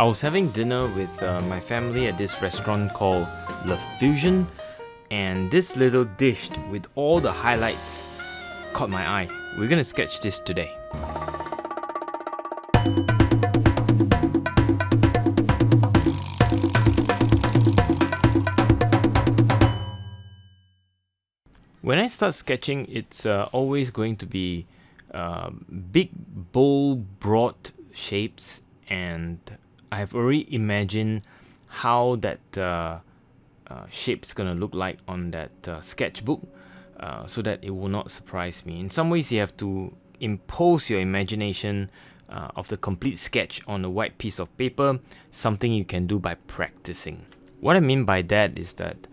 I was having dinner with my family at this restaurant called La Fusion, and this little dish with all the highlights caught my eye. We're gonna sketch this today. When I start sketching, it's always going to be big, bold, broad shapes, and I have already imagined how that shape's gonna look like on that sketchbook, so that it will not surprise me. In some ways, you have to impose your imagination of the complete sketch on a white piece of paper, something you can do by practicing. What I mean by that is that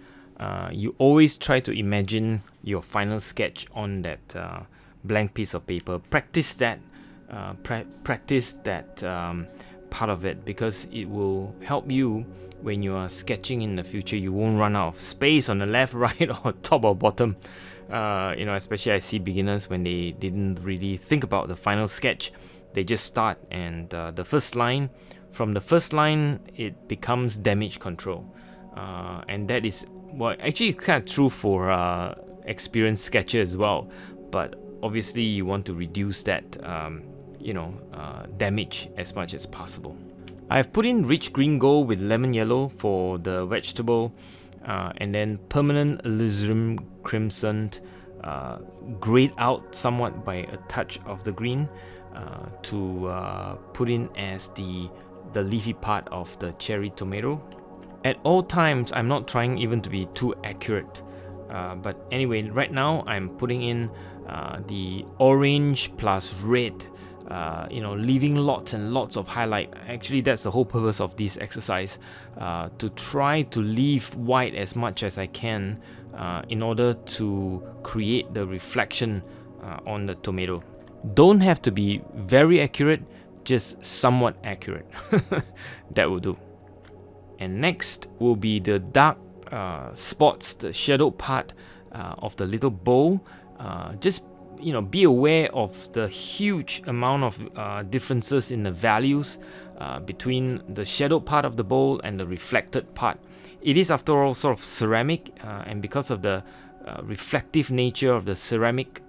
you always try to imagine your final sketch on that blank piece of paper. Practice that part of it, because it will help you when you are sketching in the future. You won't run out of space on the left, right, or top or bottom. Especially I see beginners when they didn't really think about the final sketch. They just start, and from the first line, it becomes damage control. And that is, well, actually it's kind of true for experienced sketchers as well, but obviously you want to reduce that damage as much as possible. I've put in rich green gold with lemon yellow for the vegetable, and then permanent alizarin crimson grayed out somewhat by a touch of the green to put in as the leafy part of the cherry tomato. At all times, I'm not trying even to be too accurate, but anyway, right now I'm putting in the orange plus red, leaving lots and lots of highlight. Actually, that's the whole purpose of this exercise, to try to leave white as much as I can in order to create the reflection on the tomato. Don't have to be very accurate, just somewhat accurate. That will do. And next will be the dark spots, the shadowed part of the little bowl. Just be aware of the huge amount of differences in the values between the shadowed part of the bowl and the reflected part. It is, after all, sort of ceramic, and because of the reflective nature of the ceramic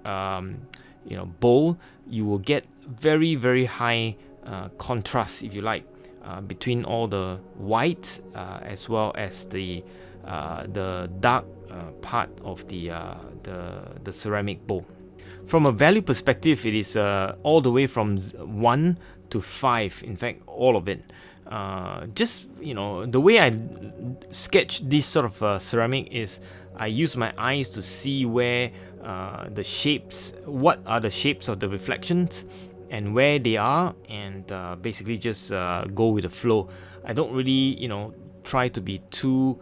bowl, you will get very, very high contrast, if you like, between all the white as well as the dark part of the ceramic bowl. From a value perspective, it is all the way from 1 to 5. In fact, all of it. The way I sketch this sort of ceramic is I use my eyes to see where the shapes, what are the shapes of the reflections, and where they are, and basically just go with the flow. I don't really, try to be too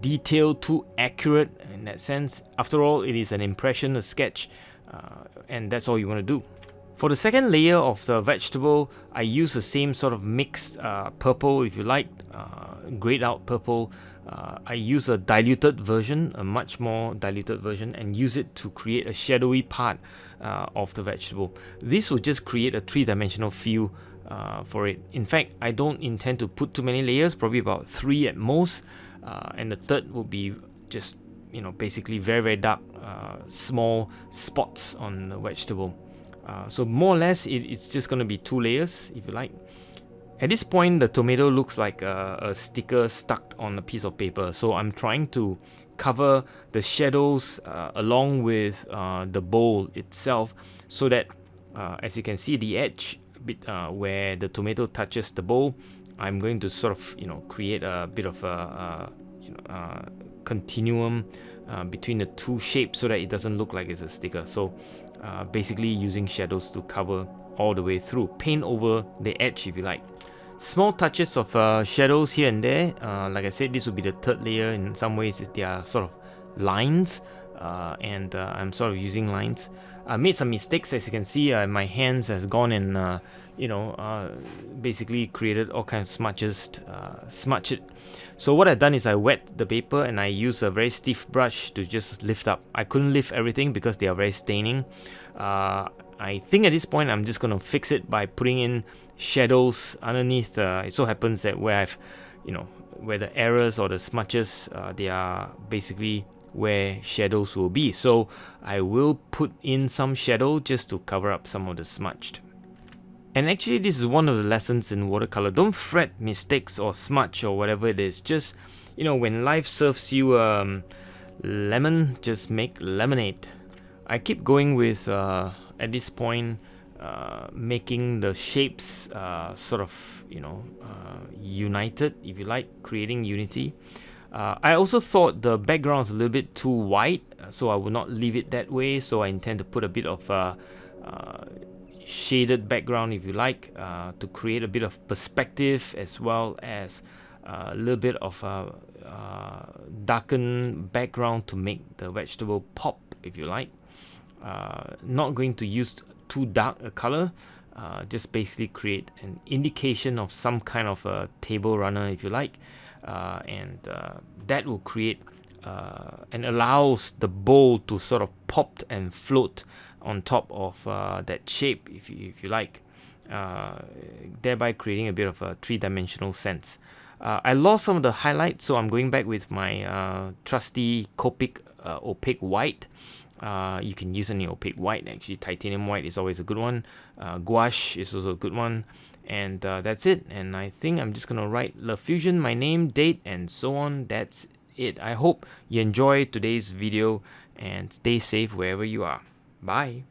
detailed, too accurate in that sense. After all, it is an impression, a sketch, and that's all you want to do. For the second layer of the vegetable, I use the same sort of mixed purple, if you like, grayed out purple. I use a diluted version, a much more diluted version, and use it to create a shadowy part of the vegetable. This will just create a three-dimensional feel for it. In fact, I don't intend to put too many layers, probably about 3 at most, and the third will be just basically very, very dark small spots on the vegetable. So more or less it's just going to be 2 layers, if you like. At this point, the tomato looks like a sticker stuck on a piece of paper, so I'm trying to cover the shadows along with the bowl itself, so that as you can see, the edge bit where the tomato touches the bowl, I'm going to sort of create a bit of a continuum between the two shapes, so that it doesn't look like it's a sticker. So basically using shadows to cover all the way through, paint over the edge, if you like. Small touches of shadows here and there. Like I said, this will be the third layer. In some ways, they are sort of lines, and I'm sort of using lines. I made some mistakes, as you can see. My hands has gone and basically created all kinds of smudge it. So what I've done is I wet the paper and I use a very stiff brush to just lift up. I couldn't lift everything because they are very staining. I think at this point I'm just going to fix it by putting in shadows underneath. It so happens that where I've, where the errors or the smudges, they are basically where shadows will be. So I will put in some shadow just to cover up some of the smudged. And actually, this is one of the lessons in watercolor. Don't fret mistakes or smudge or whatever it is. Just, when life serves you lemon, just make lemonade. I keep going with, at this point, making the shapes sort of, united, if you like, creating unity. I also thought the background is a little bit too white, so I will not leave it that way. So I intend to put a bit of shaded background, if you like, to create a bit of perspective, as well as a little bit of darkened background to make the vegetable pop, if you like. Not going to use too dark a color, just basically create an indication of some kind of a table runner, if you like, and that will create and allows the bowl to sort of pop and float on top of that shape, if you like, thereby creating a bit of a three-dimensional sense. I lost some of the highlights, so I'm going back with my trusty Copic opaque white. You can use any opaque white, actually. Titanium white is always a good one. Gouache is also a good one. And that's it. And I think I'm just going to write Love Fusion, my name, date, and so on. That's it. I hope you enjoyed today's video and stay safe wherever you are. Bye.